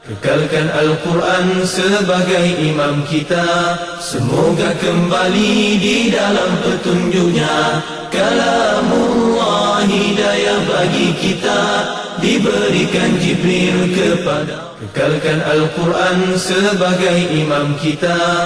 Kekalkan Al-Quran sebagai imam kita, semoga kembali di dalam petunjuknya. Kalamullah hidayah bagi kita, diberikan Jibril kepada. Kekalkan Al-Quran sebagai imam kita,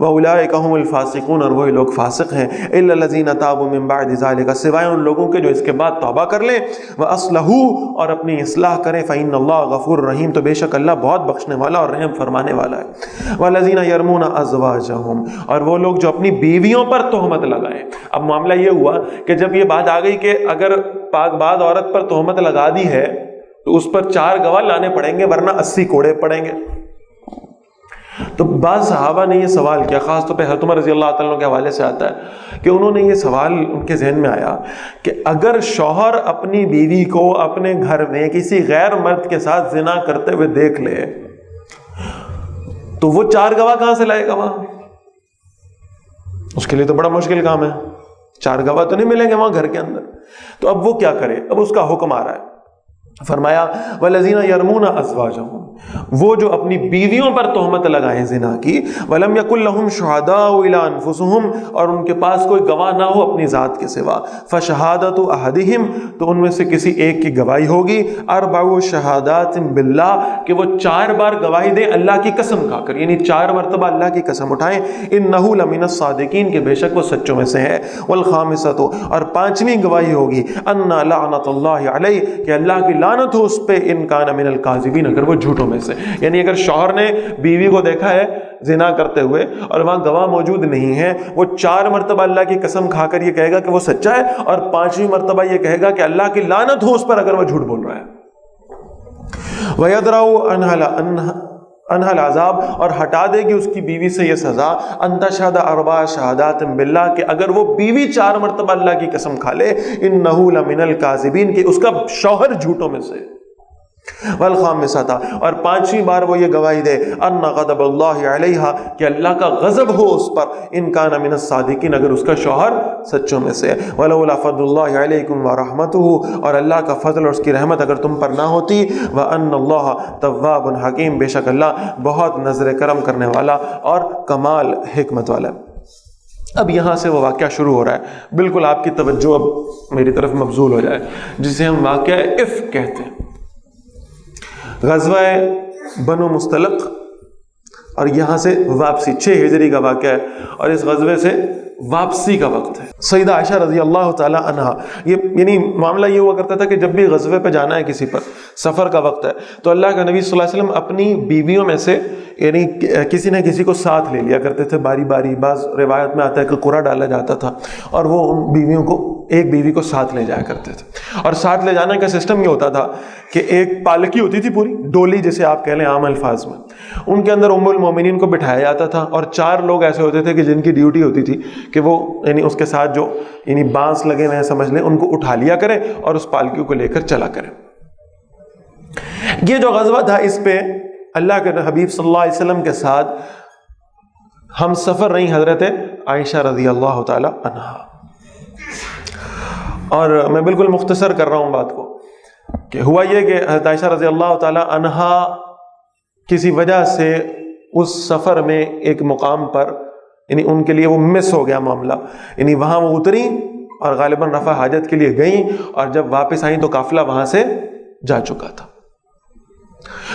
وَأُولَٰئِكَ هُمُ الْفَاسِقُونَ، اور وہی لوگ فاسق ہیں، إِلَّا الَّذِينَ تَابُوا مِن بَعْدِ ذَلِكَ، سوائے ان لوگوں کے جو اس کے بعد توبہ کر لیں، وَأَصْلَحُوا، اور اپنی اصلاح کریں، فَإِنَّ اللَّهَ غَفُورٌ رَحِيمٌ، تو بے شک اللہ بہت بخشنے والا اور رحم فرمانے والا ہے۔ وَالَّذِينَ يَرْمُونَ أَزْوَاجَهُمْ، اور وہ لوگ جو اپنی بیویوں پر تہمت لگائیں۔ اب معاملہ یہ ہوا کہ جب یہ بات آ گئی کہ اگر پاک باز عورت پر تہمت لگا دی ہے تو اس پر 4 گواہ لانے پڑیں گے، ورنہ 80 کوڑے پڑیں گے۔ تو بعض صحابہ نے یہ سوال کیا، خاص طور پہ حضرت عمر رضی اللہ تعالیٰ عنہ کے حوالے سے آتا ہے کہ انہوں نے یہ سوال ان کے ذہن میں آیا کہ اگر شوہر اپنی بیوی کو اپنے گھر میں کسی غیر مرد کے ساتھ زنا کرتے ہوئے دیکھ لے تو وہ 4 گواہ کہاں سے لائے گا وہاں؟ اس کے لیے تو بڑا مشکل کام ہے، 4 گواہ تو نہیں ملیں گے وہاں گھر کے اندر۔ تو اب وہ کیا کرے؟ اب اس کا حکم آ رہا ہے، فرمایا وَالَّذِينَ يَرْمُونَ أَزْوَاجَهُمْ، وہ جو اپنی بیویوں پر تہمت لگائیں زنا کی، وَلَمْ يَكُنْ لَهُمْ شُهَدَاءُ إِلَّا أَنفُسُهُمْ، اور ان کے پاس کوئی گواہ نہ ہو اپنی ذات کے سوا، فَشَهَادَةُ أَحَدِهِمْ، تو ان میں سے کسی ایک کی گواہی ہوگی، أَرْبَعُ شَهَادَاتٍ بِاللَّهِ، کہ وہ 4 بار گواہی دیں اللہ کی قسم کھا کر، یعنی 4 مرتبہ اللہ کی قسم اٹھائیں، إِنَّهُ لَمِنَ الصَّادِقِينَ، کہ بے شک وہ سچوں میں سے ہے، وَالْخَامِسَةُ، اور 5ویں گواہی ہوگی، أَنَّ لَعْنَةَ اللَّهِ عَلَيْهِ، کہ اللہ کی لعنت ہو اس پہ، إِن كَانَ مِنَ الْكَاذِبِينَ، اگر وہ جھوٹوں میں سے، یعنی اگر شوہر نے بیوی کو دیکھا ہے زنا کرتے ہوئے اور وہاں گواہ موجود نہیں ہے، وہ 4 مرتبہ اللہ کی قسم کھا کر یہ کہے گا کہ وہ سچا ہے، اور 5ویں مرتبہ یہ کہے گا کہ اللہ کی لعنت ہو اس پر اگر وہ جھوٹ بول رہا ہے۔ وَيَدْرَأُ عَنْهَا الْعَذَابَ، اور ہٹا دے گی اس کی بیوی سے یہ سزا، أَن تَشْهَدَ 4 شَهَادَاتٍ بِاللَّهِ، کہ اگر وہ بیوی 4 مرتبہ اللہ کی قسم کھا لے، إِنَّهُ لَمِنَ الْكَاذِبِينَ، کہ اس کا شوہر جھوٹوں میں سے۔ والخامسة، اور 5ویں بار وہ یہ گواہی دے، ان غضب اللہ علیہا، کہ اللہ کا غضب ہو اس پر، ان کان من الصادقین، اگر اس کا شوہر سچوں میں سے۔ ولولا فضل اللہ علیکم ورحمتہ، اور اللہ کا فضل اور اس کی رحمت اگر تم پر نہ ہوتی، وان اللہ تواب حکیم، بے شک اللہ بہت نظر کرم کرنے والا اور کمال حکمت والا۔ اب یہاں سے وہ واقعہ شروع ہو رہا ہے، بالکل آپ کی توجہ اب میری طرف مبذول ہو جائے، جسے ہم واقعہ افک کہتے ہیں، غزوہ بنو مستلق، اور یہاں سے واپسی 6 ہجری کا واقعہ ہے، اور اس غزوے سے واپسی کا وقت ہے۔ سیدہ عائشہ رضی اللہ تعالی عنہا، یعنی معاملہ یہ ہوا کرتا تھا کہ جب بھی غزوے پہ جانا ہے کسی پر، سفر کا وقت ہے، تو اللہ کا نبی صلی اللہ علیہ وسلم اپنی بیویوں میں سے یعنی کسی نہ کسی کو ساتھ لے لیا کرتے تھے باری باری۔ بعض روایت میں آتا ہے کہ قرعہ ڈالا جاتا تھا اور وہ ان بیویوں کو، ایک بیوی کو ساتھ لے جایا کرتے تھے، اور ساتھ لے جانے کا سسٹم یہ ہوتا تھا کہ ایک پالکی ہوتی تھی، پوری ڈولی جسے آپ کہہ لیں عام الفاظ میں، ان کے اندر ام المومنین کو بٹھایا جاتا تھا، اور 4 لوگ ایسے ہوتے تھے کہ جن کی ڈیوٹی ہوتی تھی کہ وہ یعنی اس کے ساتھ جو یعنی بانس لگے ہوئے ہیں سمجھ لیں، ان کو اٹھا لیا کریں اور اس پالکی کو لے کر چلا کریں۔ یہ جو غزوہ تھا، اس پہ اللہ کے حبیب صلی اللہ علیہ وسلم کے ساتھ ہم سفر رہی حضرت عائشہ رضی اللہ تعالی عنہا، اور میں بالکل مختصر کر رہا ہوں بات کو، کہ ہوا یہ کہ حضرت عائشہ رضی اللہ تعالی عنہا کسی وجہ سے اس سفر میں ایک مقام پر یعنی ان کے لیے وہ مس ہو گیا معاملہ، یعنی وہاں وہ اتری اور غالباً رفع حاجت کے لیے گئیں، اور جب واپس آئیں تو قافلہ وہاں سے جا چکا تھا۔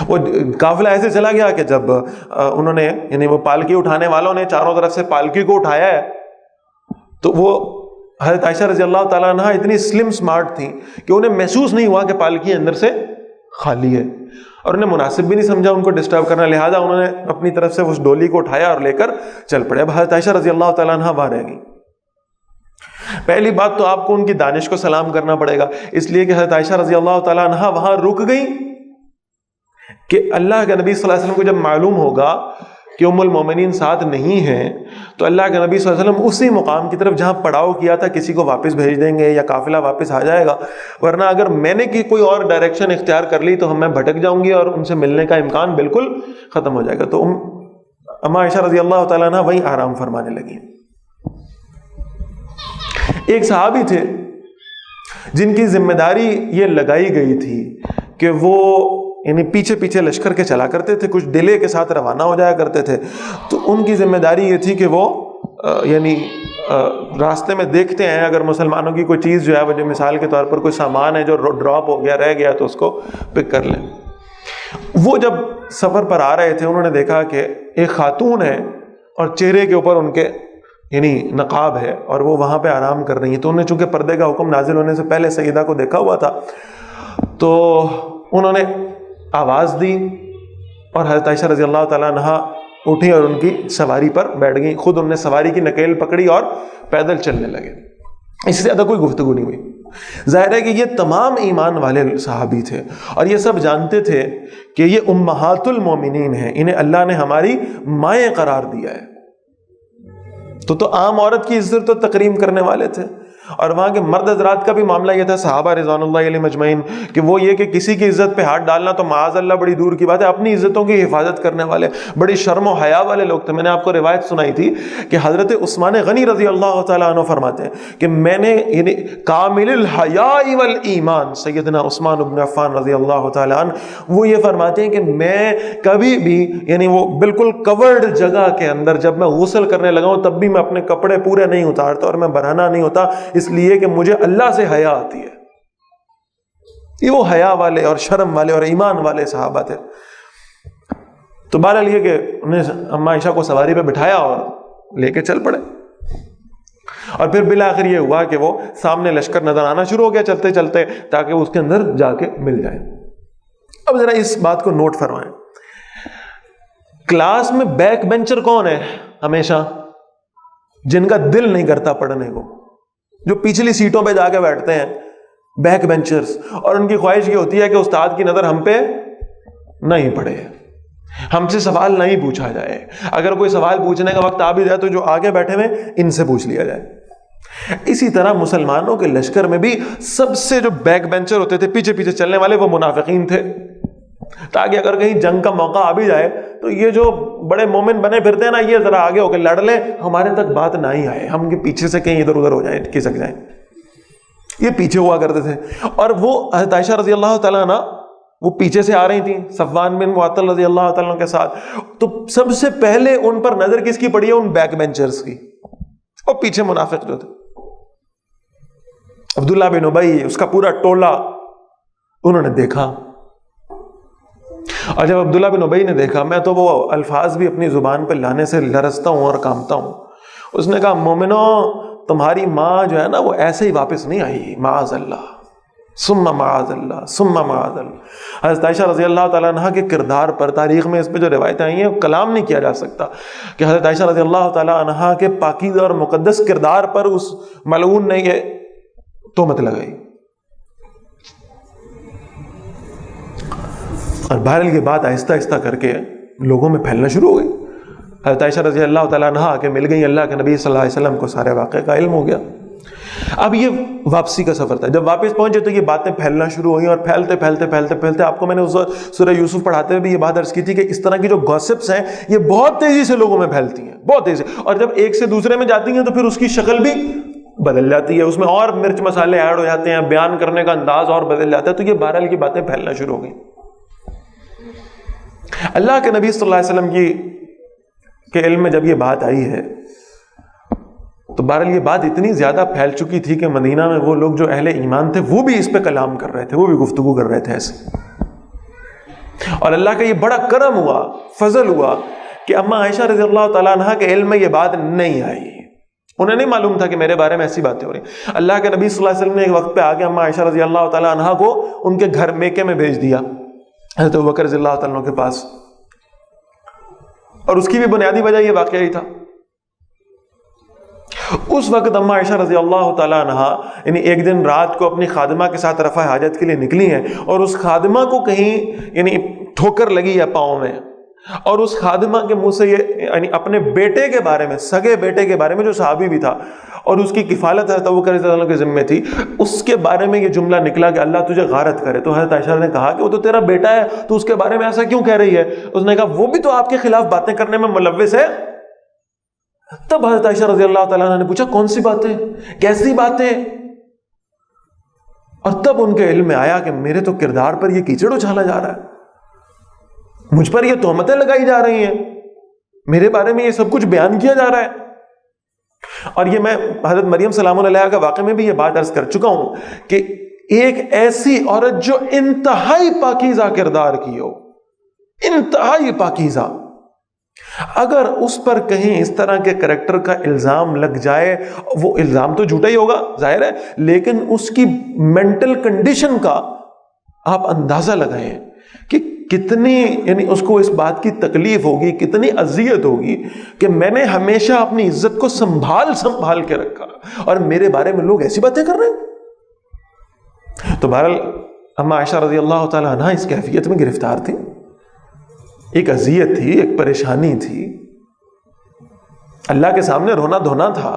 وہ قافلہ ایسے چلا گیا کہ جب انہوں نے یعنی وہ پالکی اٹھانے والوں نے چاروں طرف سے پالکی کو اٹھایا ہے، تو وہ حضرت عائشہ رضی اللہ تعالیٰ عنہ اتنی سلم سمارٹ تھیں کہ انہیں محسوس نہیں ہوا کہ پالکی اندر سے خالی ہے، اور انہیں مناسب بھی نہیں سمجھا ان کو ڈسٹرب کرنا، لہذا انہوں نے اپنی طرف سے اس ڈولی کو اٹھایا اور لے کر چل پڑے۔ اب حضرت عائشہ رضی اللہ تعالیٰ عنہ وہاں رہ گئی۔ پہلی بات تو آپ کو ان کی دانش کو سلام کرنا پڑے گا، اس لیے کہ حضرت عائشہ رضی اللہ تعالیٰ عنہ وہاں رک گئی کہ اللہ کے نبی صلی اللہ علیہ وسلم کو جب معلوم ہوگا کہ ام المومنین ساتھ نہیں ہیں، تو اللہ کے نبی صلی اللہ علیہ وسلم اسی مقام کی طرف جہاں پڑاؤ کیا تھا کسی کو واپس بھیج دیں گے یا قافلہ واپس آ جائے گا، ورنہ اگر میں نے کوئی اور ڈائریکشن اختیار کر لی تو میں بھٹک جاؤں گی اور ان سے ملنے کا امکان بالکل ختم ہو جائے گا۔ تو اما عائشہ رضی اللہ تعالیٰ عنہ وہیں آرام فرمانے لگی۔ ایک صحابی تھے جن کی ذمہ داری یہ لگائی گئی تھی کہ وہ یعنی پیچھے پیچھے لشکر کے چلا کرتے تھے، کچھ ڈیلے کے ساتھ روانہ ہو جایا کرتے تھے، تو ان کی ذمہ داری یہ تھی کہ وہ یعنی راستے میں دیکھتے ہیں اگر مسلمانوں کی کوئی چیز جو ہے وہ جو مثال کے طور پر کوئی سامان ہے جو ڈراپ ہو گیا رہ گیا تو اس کو پک کر لیں۔ وہ جب سفر پر آ رہے تھے انہوں نے دیکھا کہ ایک خاتون ہے اور چہرے کے اوپر ان کے یعنی نقاب ہے اور وہ وہاں پہ آرام کر رہی ہیں. تو انہوں نے چونکہ پردے کا حکم نازل ہونے سے پہلے سیدہ کو دیکھا ہوا تھا تو انہوں نے آواز دی اور حضرت عائشہ رضی اللہ تعالیٰ عنہا اٹھی اور ان کی سواری پر بیٹھ گئی. خود انہوں نے سواری کی نکیل پکڑی اور پیدل چلنے لگے. اس سے زیادہ کوئی گفتگو نہیں ہوئی. ظاہر ہے کہ یہ تمام ایمان والے صحابی تھے اور یہ سب جانتے تھے کہ یہ امہات المومنین ہیں, انہیں اللہ نے ہماری مائیں قرار دیا ہے. تو عام عورت کی عزت و تکریم کرنے والے تھے. اور وہاں کے مرد حضرات کا بھی معاملہ یہ تھا صحابہ رضوان اللہ علیہم اجمعین کہ وہ یہ کہ کسی کی عزت پہ ہاتھ ڈالنا تو معاذ اللہ بڑی دور کی بات ہے, اپنی عزتوں کی حفاظت کرنے والے بڑی شرم و حیا والے لوگ تھے. میں نے آپ کو روایت سنائی تھی کہ حضرت عثمان غنی رضی اللہ تعالیٰ عنہ فرماتے ہیں کہ میں نے یعنی کامل الحیاء والایمان سیدنا عثمان بن عفان رضی اللہ تعالیٰ عنہ وہ یہ فرماتے ہیں کہ میں کبھی بھی یعنی وہ بالکل کورڈ جگہ کے اندر جب میں غسل کرنے لگا ہوں تب بھی میں اپنے کپڑے پورے نہیں اتارتا اور میں برہنہ نہیں ہوتا, اس لیے کہ مجھے اللہ سے حیا آتی ہے. یہ وہ حیا والے اور شرم والے اور ایمان والے صحابہ تھے. تو بہرحال یہ کہ انہیں اماں عائشہ کو سواری پہ بٹھایا اور لے کے چل پڑے. اور پھر بالآخر یہ ہوا کہ وہ سامنے لشکر نظر آنا شروع ہو گیا چلتے چلتے تاکہ اس کے اندر جا کے مل جائے. اب ذرا اس بات کو نوٹ فرمائیں, کلاس میں بیک بینچر کون ہے ہمیشہ؟ جن کا دل نہیں کرتا پڑھنے کو, جو پچھلی سیٹوں پہ جا کے بیٹھتے ہیں, بیک بینچرز. اور ان کی خواہش یہ ہوتی ہے کہ استاد کی نظر ہم پہ نہیں پڑے, ہم سے سوال نہیں پوچھا جائے. اگر کوئی سوال پوچھنے کا وقت آ بھی جائے تو جو آگے بیٹھے ہوئے ان سے پوچھ لیا جائے. اسی طرح مسلمانوں کے لشکر میں بھی سب سے جو بیک بینچر ہوتے تھے, پیچھے پیچھے چلنے والے, وہ منافقین تھے, تاکہ اگر کہیں جنگ کا موقع آ بھی جائے تو یہ جو بڑے مومن بنے پھرتے ہیں نا, یہ ذرا آگے ہو کے لڑ لیں, ہمارے تک بات نہ ہی آئے, ہم کے پیچھے سے کہیں ادھر ادھر ہو جائیں, کھسک جائیں. یہ پیچھے ہوا کرتے تھے. اور وہ حضرت عائشہ رضی اللہ تعالیٰ عنہ وہ پیچھے سے آ رہی تھیں صفوان بن معطل رضی اللہ تعالیٰ عنہ کے ساتھ. تو سب سے پہلے ان پر نظر کس کی پڑی ہے؟ ان بیک بینچرز کی. اور پیچھے منافق جو تھے, عبداللہ بن ابی, اس کا پورا ٹولہ انہوں نے دیکھا. اور جب عبداللہ بن ابی نے دیکھا, میں تو وہ الفاظ بھی اپنی زبان پہ لانے سے لرزتا ہوں اور کانپتا ہوں. اس نے کہا مومنو, تمہاری ماں جو ہے نا وہ ایسے ہی واپس نہیں آئی, معاذ اللہ ثم معاذ اللہ ثم معاذ اللہ. حضرت عائشہ رضی اللہ تعالیٰ عنہ کے کردار پر تاریخ میں اس پہ جو روایتیں آئی ہیں وہ کلام نہیں کیا جا سکتا کہ حضرت عائشہ رضی اللہ تعالیٰ عنہ کے پاکیزہ اور مقدس کردار پر اس ملعون نے یہ تہمت لگائی. اور بہرحال یہ بات آہستہ آہستہ کر کے لوگوں میں پھیلنا شروع ہو گئی. حضرت عائشہ رضی اللہ تعالیٰ عنہ آ کے مل گئی, اللہ کے نبی صلی اللہ علیہ وسلم کو سارے واقعے کا علم ہو گیا. اب یہ واپسی کا سفر تھا. جب واپس پہنچے تو یہ باتیں پھیلنا شروع ہوئی اور پھیلتے پھیلتے پھیلتے پھیلتے آپ کو میں نے اس وقت سورہ یوسف پڑھاتے ہوئے بھی یہ بات عرض کی تھی کہ اس طرح کی جو گوسپس ہیں یہ بہت تیزی سے لوگوں میں پھیلتی ہیں, بہت تیزی. اور جب ایک سے دوسرے میں جاتی ہیں تو پھر اس کی شکل بھی بدل جاتی ہے, اس میں اور مرچ مسالے ایڈ ہو جاتے ہیں, بیان کرنے کا انداز اور بدل جاتا ہے. تو یہ بہرحال کی باتیں پھیلنا شروع ہو گئی. اللہ کے نبی صلی اللہ علیہ وسلم کے علم میں جب یہ بات آئی ہے تو بہرحال یہ بات اتنی زیادہ پھیل چکی تھی کہ مدینہ میں وہ لوگ جو اہل ایمان تھے وہ بھی اس پہ کلام کر رہے تھے, وہ بھی گفتگو کر رہے تھے ایسے. اور اللہ کا یہ بڑا کرم ہوا, فضل ہوا کہ اماں عائشہ رضی اللہ تعالیٰ عنہ کے علم میں یہ بات نہیں آئی. انہیں نہیں معلوم تھا کہ میرے بارے میں ایسی باتیں ہو رہی. اللہ کے نبی صلی اللہ علیہ وسلم نے ایک وقت پہ آگے اماں عائشہ رضی اللہ تعالیٰ عنہ کو ان کے گھر میکے میں بھیج دیا حضرت ابوبکر رضی اللہ تعالیٰ عنہ کے پاس. اور اس کی بھی بنیادی وجہ یہ واقعہ ہی تھا. اس وقت اماں عائشہ رضی اللہ تعالیٰ عنہ یعنی ایک دن رات کو اپنی خادمہ کے ساتھ رفع حاجت کے لیے نکلی ہیں اور اس خادمہ کو کہیں یعنی ٹھوکر لگی ہے پاؤں میں, اور اس خادمہ کے منہ سے یہ یعنی اپنے بیٹے کے بارے میں, سگے بیٹے کے بارے میں جو صحابی بھی تھا اور اس کی کفالت حضرت ابوبکر رضی اللہ عنہ کے ذمہ تھی, اس کے بارے میں یہ جملہ نکلا کہ اللہ تجھے غارت کرے. تو حضرت عائشہ نے کہا کہ وہ تو تیرا بیٹا ہے, تو اس کے بارے میں ایسا کیوں کہہ رہی ہے؟ اس نے کہا وہ بھی تو آپ کے خلاف باتیں کرنے میں ملوث ہے. تب حضرت عائشہ رضی اللہ تعالیٰ عنہ نے پوچھا کون سی باتیں, کیسی باتیں؟ اور تب ان کے علم میں آیا کہ میرے تو کردار پر یہ کیچڑ اچھالا جا رہا ہے, مجھ پر یہ تہمتیں لگائی جا رہی ہیں, میرے بارے میں یہ سب کچھ بیان کیا جا رہا ہے. اور یہ میں حضرت مریم سلام اللہ علیہا کا واقعہ میں بھی یہ بات عرض کر چکا ہوں کہ ایک ایسی عورت جو انتہائی پاکیزہ کردار کی ہو, انتہائی پاکیزہ, اگر اس پر کہیں اس طرح کے کریکٹر کا الزام لگ جائے، وہ الزام تو جھوٹا ہی ہوگا ظاہر ہے، لیکن اس کی مینٹل کنڈیشن کا آپ اندازہ لگائیں کہ کتنی، یعنی اس کو اس بات کی تکلیف ہوگی، کتنی اذیت ہوگی کہ میں نے ہمیشہ اپنی عزت کو سنبھال کے رکھا اور میرے بارے میں لوگ ایسی باتیں کر رہے ہیں۔ تو بہرحال اما عائشہ رضی اللہ تعالیٰ عنہ اس کیفیت میں گرفتار تھی، ایک اذیت تھی، ایک پریشانی تھی، اللہ کے سامنے رونا دھونا تھا۔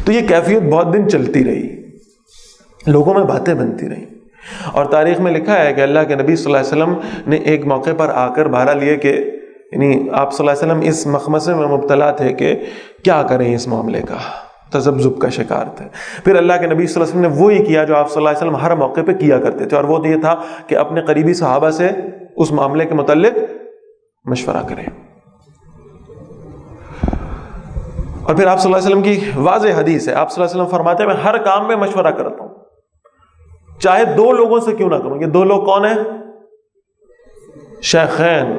تو یہ کیفیت بہت دن چلتی رہی، لوگوں میں باتیں بنتی رہی، اور تاریخ میں لکھا ہے کہ اللہ کے نبی صلی اللہ علیہ وسلم نے ایک موقع پر آ کر بہرحال یہ کہ یعنی آپ صلی اللہ علیہ وسلم اس مخمصے میں مبتلا تھے کہ کیا کریں اس معاملے کا، تذبذب کا شکار تھے۔ پھر اللہ کے نبی صلی اللہ علیہ وسلم نے وہی کیا جو آپ صلی اللہ علیہ وسلم ہر موقع پہ کیا کرتے تھے، اور وہ یہ تھا کہ اپنے قریبی صحابہ سے اس معاملے کے متعلق مشورہ کریں۔ اور پھر آپ صلی اللہ علیہ وسلم کی واضح حدیث ہے، آپ صلی اللہ علیہ وسلم فرماتے ہیں میں ہر کام میں مشورہ کرتا ہوں، چاہے 2 لوگوں سے کیوں نہ کروں۔ یہ 2 لوگ کون ہیں؟ شیخین،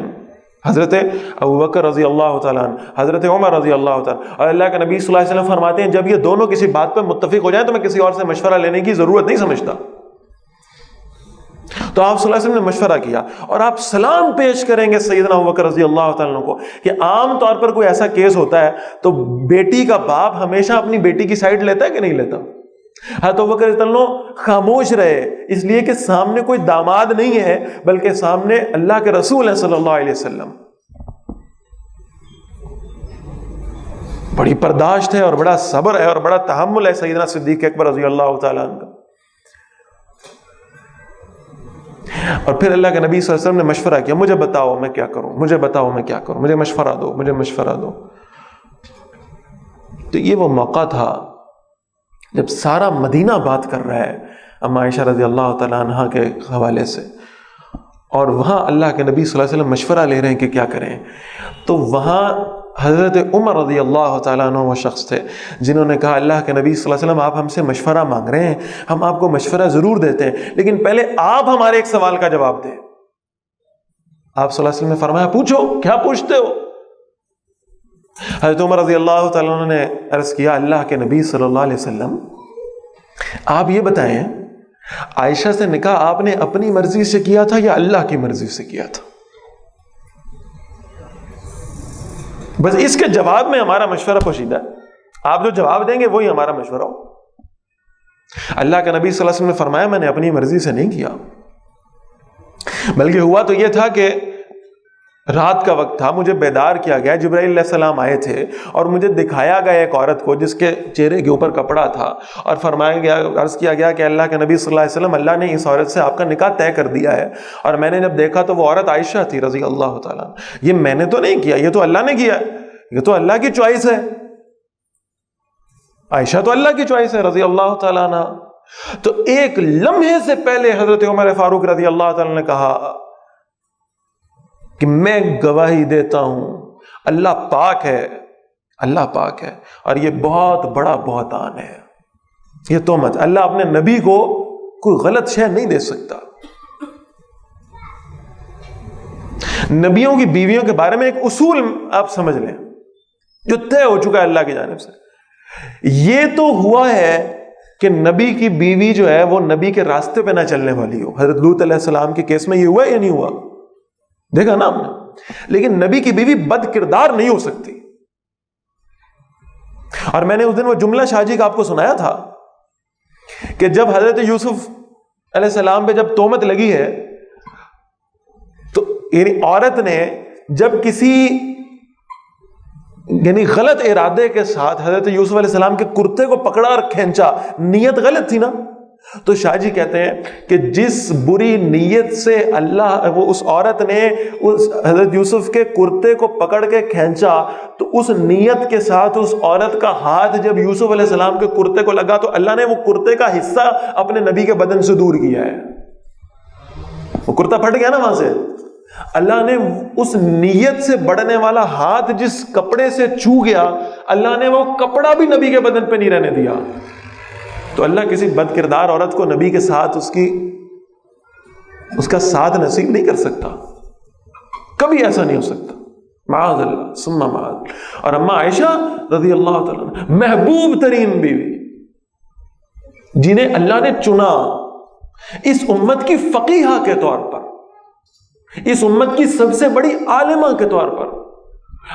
حضرت ابوبکر رضی اللہ تعالیٰ عنہ، حضرت عمر رضی اللہ تعالیٰ، اور اللہ کے نبی صلی اللہ علیہ وسلم فرماتے ہیں جب یہ دونوں کسی بات پر متفق ہو جائیں تو میں کسی اور سے مشورہ لینے کی ضرورت نہیں سمجھتا۔ تو آپ صلی اللہ علیہ وسلم نے مشورہ کیا، اور آپ سلام پیش کریں گے سیدنا ابوبکر رضی اللہ تعالیٰ عنہ کو کہ عام طور پر کوئی ایسا کیس ہوتا ہے تو بیٹی کا باپ ہمیشہ اپنی بیٹی کی سائڈ لیتا ہے کہ نہیں لیتا؟ حضرت ابوبکر رضی اللہ عنہ خاموش رہے، اس لیے کہ سامنے کوئی داماد نہیں ہے بلکہ سامنے اللہ کے رسول ہے صلی اللہ علیہ وسلم۔ بڑی برداشت ہے اور بڑا صبر ہے اور بڑا تحمل ہے سیدنا صدیق اکبر رضی اللہ تعالیٰ عنہ کا۔ اور پھر اللہ کے نبی صلی اللہ علیہ وسلم نے مشورہ کیا، مجھے بتاؤ میں کیا کروں، مجھے بتاؤ میں کیا کروں، مجھے مشورہ دو، مجھے مشورہ دو۔ تو یہ وہ موقع تھا جب سارا مدینہ بات کر رہا ہے اما عائشہ رضی اللہ تعالیٰ عنہ کے حوالے سے، اور وہاں اللہ کے نبی صلی اللہ علیہ وسلم مشورہ لے رہے ہیں کہ کیا کریں۔ تو وہاں حضرت عمر رضی اللہ تعالیٰ عنہ وہ شخص تھے جنہوں نے کہا اللہ کے نبی صلی اللہ علیہ وسلم آپ ہم سے مشورہ مانگ رہے ہیں، ہم آپ کو مشورہ ضرور دیتے ہیں، لیکن پہلے آپ ہمارے ایک سوال کا جواب دیں۔ آپ صلی اللہ علیہ وسلم نے فرمایا پوچھو، کیا پوچھتے ہو؟ حضرت عمر رضی اللہ تعالیٰ عنہ نے عرض کیا اللہ کے نبی صلی اللہ علیہ وسلم آپ یہ بتائیں عائشہ سے نکاح آپ نے اپنی مرضی سے کیا تھا یا اللہ کی مرضی سے کیا تھا؟ بس اس کے جواب میں ہمارا مشورہ پوشیدہ ہے، آپ جو جواب دیں گے وہی ہمارا مشورہ ہو۔ اللہ کے نبی صلی اللہ علیہ وسلم نے فرمایا میں نے اپنی مرضی سے نہیں کیا، بلکہ ہوا تو یہ تھا کہ رات کا وقت تھا، مجھے بیدار کیا گیا، جبرائیل علیہ السلام آئے تھے اور مجھے دکھایا گیا ایک عورت کو جس کے چہرے کے اوپر کپڑا تھا، اور فرمایا گیا، عرض کیا گیا کہ اللہ کے نبی صلی اللہ علیہ وسلم اللہ نے اس عورت سے آپ کا نکاح طے کر دیا ہے۔ اور میں نے جب دیکھا تو وہ عورت عائشہ تھی رضی اللہ تعالیٰ، یہ میں نے تو نہیں کیا، یہ تو اللہ نے کیا، یہ تو اللہ کی چوائس ہے، عائشہ تو اللہ کی چوائس ہے رضی اللہ تعالیٰ عنہ۔ تو ایک لمحے سے پہلے حضرت عمر فاروق رضی اللہ تعالیٰ نے کہا کہ میں گواہی دیتا ہوں اللہ پاک ہے، اللہ پاک ہے، اور یہ بہت بڑا بہتان ہے، یہ تہمت، اللہ اپنے نبی کو کوئی غلط شے نہیں دے سکتا۔ نبیوں کی بیویوں کے بارے میں ایک اصول آپ سمجھ لیں جو طے ہو چکا ہے اللہ کی جانب سے، یہ تو ہوا ہے کہ نبی کی بیوی جو ہے وہ نبی کے راستے پہ نہ چلنے والی ہو۔ حضرت لوط علیہ السلام کے کیس میں یہ ہوا یا نہیں ہوا؟ دیکھا نا ہم نے۔ لیکن نبی کی بیوی بد کردار نہیں ہو سکتی، اور میں نے اس دن وہ جملہ شاہ جی کا آپ کو سنایا تھا کہ جب حضرت یوسف علیہ السلام پہ جب تہمت لگی ہے تو یعنی عورت نے جب کسی یعنی غلط ارادے کے ساتھ حضرت یوسف علیہ السلام کے کرتے کو پکڑا اور کھینچا، نیت غلط تھی نا، تو شاہ جی کہتے ہیں کہ جس بری نیت سے اللہ وہ اس عورت نے اس حضرت یوسف کے کرتے کو پکڑ کے کھینچا، تو اس نیت کے ساتھ اس عورت کا ہاتھ جب یوسف علیہ السلام کے کرتے کو لگا تو اللہ نے وہ کرتے کا حصہ اپنے نبی کے بدن سے دور کیا ہے، وہ کرتا پھٹ گیا نا وہاں سے، اللہ نے اس نیت سے بڑھنے والا ہاتھ جس کپڑے سے چھو گیا، اللہ نے وہ کپڑا بھی نبی کے بدن پہ نہیں رہنے دیا۔ تو اللہ کسی بد کردار عورت کو نبی کے ساتھ اس کی اس کا ساتھ نصیب نہیں کر سکتا، کبھی ایسا نہیں ہو سکتا، معاذ اللہ ثم معاذ۔ اور اماں عائشہ رضی اللہ تعالیٰ عنہ محبوب ترین بیوی، جنہیں اللہ نے چنا اس امت کی فقیہہ کے طور پر، اس امت کی سب سے بڑی عالمہ کے طور پر۔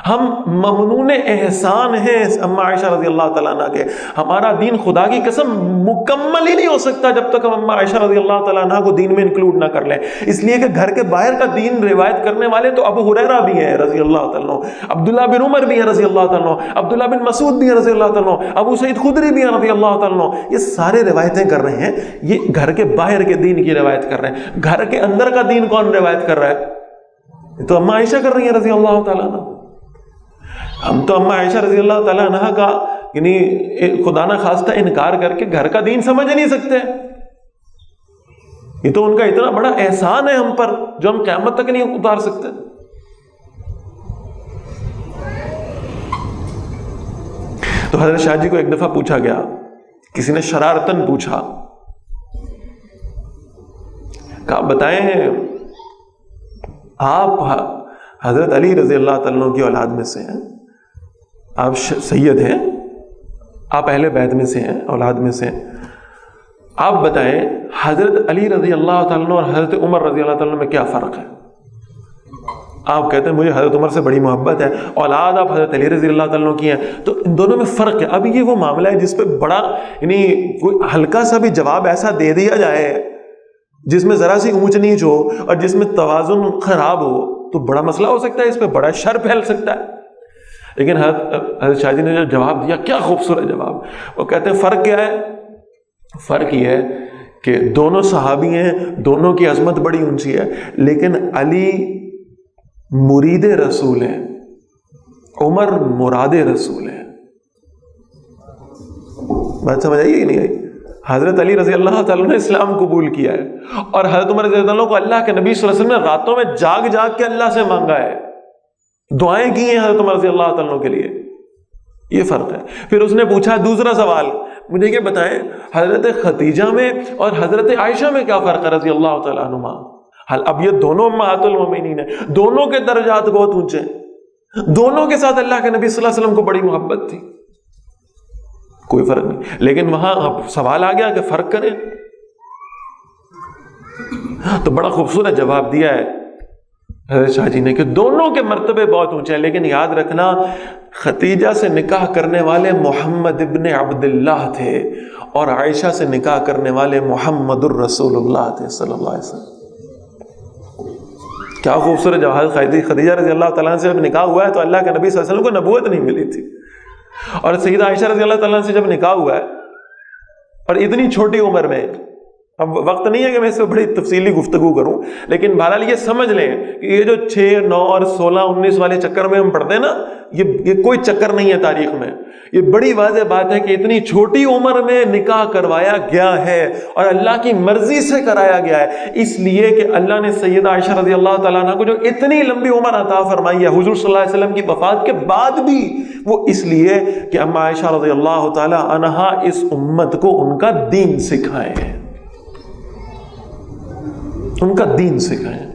ہم ممنون احسان ہیں اماں عائشہ رضی اللہ تعالیٰ عنہ کے۔ ہمارا دین خدا کی قسم مکمل ہی نہیں ہو سکتا جب تک ہم اماں عائشہ رضی اللہ تعالیٰ عنہ کو دین میں انکلوڈ نہ کر لیں، اس لیے کہ گھر کے باہر کا دین روایت کرنے والے تو ابو ہریرہ بھی ہیں رضی اللہ تعالیٰ عنہ، عبداللہ بن عمر بھی ہیں رضی اللہ تعالیٰ عنہ، عبداللہ بن مسعود بھی ہیں رضی اللہ تعالیٰ عنہ، ابو سعید خدری بھی ہیں رضی اللہ تعالیٰ عنہ۔ یہ سارے روایتیں کر رہے ہیں، یہ گھر کے باہر کے دین کی روایت کر رہے ہیں۔ گھر کے اندر کا دین کون روایت کر رہا ہے؟ یہ تو اماں عائشہ کر رہی ہیں رضی اللہ تعالیٰ عنہ۔ ہم تو اماں عائشہ رضی اللہ تعالیٰ عنہ کا یعنی خدا نہ خواستہ انکار کر کے گھر کا دین سمجھ نہیں سکتے۔ یہ تو ان کا اتنا بڑا احسان ہے ہم پر جو ہم قیامت تک نہیں اتار سکتے۔ تو حضرت شاہ جی کو ایک دفعہ پوچھا گیا، کسی نے شرارتاً پوچھا، کہا بتائیں آپ حضرت علی رضی اللہ تعالیٰ عنہ کی اولاد میں سے ہیں، آپ سید ہیں، آپ اہل بیت میں سے ہیں، اولاد میں سے ہیں، آپ بتائیں حضرت علی رضی اللہ تعالیٰ عنہ اور حضرت عمر رضی اللہ تعالیٰ عنہ میں کیا فرق ہے؟ آپ کہتے ہیں مجھے حضرت عمر سے بڑی محبت ہے، اولاد آپ حضرت علی رضی اللہ تعالیٰ عنہ کی ہیں، تو ان دونوں میں فرق ہے۔ اب یہ وہ معاملہ ہے جس پہ بڑا یعنی کوئی ہلکا سا بھی جواب ایسا دے دیا جائے جس میں ذرا سی اونچ نیچ ہو اور جس میں توازن خراب ہو تو بڑا مسئلہ ہو سکتا ہے، اس پہ بڑا شر پھیل سکتا ہے۔ لیکن حضرت شاہ جی نے جو جواب دیا، کیا خوبصورت جواب۔ وہ کہتے ہیں فرق کیا ہے؟ فرق یہ ہے کہ دونوں صحابی ہیں، دونوں کی عظمت بڑی اونچی ہے، لیکن علی مرید رسول ہیں، عمر مراد رسول ہیں۔ بات سمجھ آئی کہ نہیں آئی؟ حضرت علی رضی اللہ تعالیٰ نے اسلام قبول کیا ہے، اور حضرت عمر رضی اللہ عنہ کو اللہ کے نبی صلی اللہ علیہ وسلم نے راتوں میں جاگ جاگ کے اللہ سے مانگا ہے، دعائیں کی ہیں حضرت عمر رضی اللہ تعالیٰ عنہ کے لیے۔ یہ فرق ہے۔ پھر اس نے پوچھا دوسرا سوال، مجھے یہ بتائیں حضرت خدیجہ میں اور حضرت عائشہ میں کیا فرق ہے رضی اللہ تعالیٰ عنہما؟ اب یہ دونوں امہات المومنین ہیں، دونوں کے درجات بہت اونچے ہیں، دونوں کے ساتھ اللہ کے نبی صلی اللہ علیہ وسلم کو بڑی محبت تھی، کوئی فرق نہیں۔ لیکن وہاں سوال آ گیا کہ فرق کریں، تو بڑا خوبصورت جواب دیا ہے حضرت شاہ جی نے کہ دونوں کے مرتبے بہت اونچے ہیں، لیکن یاد رکھنا خدیجہ سے نکاح کرنے والے محمد ابن عبداللہ تھے اور عائشہ سے نکاح کرنے والے محمد الرسول اللہ تھے صلی اللہ علیہ وسلم۔ کیا خوبصورت جواب۔ خدیجہ رضی اللہ تعالیٰ سے جب نکاح ہوا ہے تو اللہ کے نبی صلی اللہ علیہ وسلم کو نبوت نہیں ملی تھی، اور سیدہ عائشہ رضی اللہ تعالیٰ سے جب نکاح ہوا ہے اور اتنی چھوٹی عمر میں، اب وقت نہیں ہے کہ میں اس پہ بڑی تفصیلی گفتگو کروں، لیکن بہرحال یہ سمجھ لیں کہ یہ جو 6، 9 اور 16، 19 والے چکر میں ہم پڑھتے ہیں نا، یہ کوئی چکر نہیں ہے تاریخ میں۔ یہ بڑی واضح بات ہے کہ اتنی چھوٹی عمر میں نکاح کروایا گیا ہے اور اللہ کی مرضی سے کرایا گیا ہے، اس لیے کہ اللہ نے سیدہ عائشہ رضی اللہ تعالیٰ عنہ کو جو اتنی لمبی عمر عطا فرمائی ہے حضور صلی اللہ علیہ وسلم کی وفات کے بعد بھی، وہ اس لیے کہ اما عائشہ رضی اللہ تعالیٰ عنہا اس امت کو ان کا دین سکھائے ہیں، ان کا دین سکھائیں۔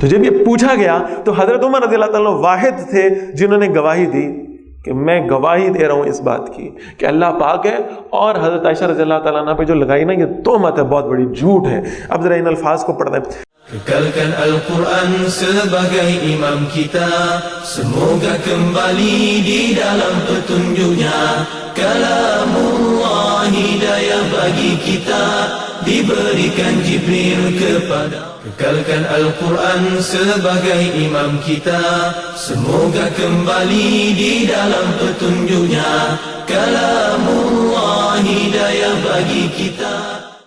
تو جب یہ پوچھا گیا تو حضرت عمر رضی اللہ تعالیٰ واحد تھے جنہوں نے گواہی دی کہ میں گواہی دے رہا ہوں اس بات کی کہ اللہ پاک ہے، اور حضرت عائشہ رضی اللہ تعالیٰ عنہ پہ جو لگائی نا یہ تہمت ہے، بہت بڑی جھوٹ ہے۔ اب ذرا ان الفاظ کو پڑھ دیں۔ Kekalkan Al-Quran sebagai imam kita, semoga kembali di dalam petunjuknya. Kalamullah hidayah bagi kita, diberikan Jibril kepada. Kekalkan Al-Quran sebagai imam kita, semoga kembali di dalam petunjuknya. Kalamullah hidayah bagi kita.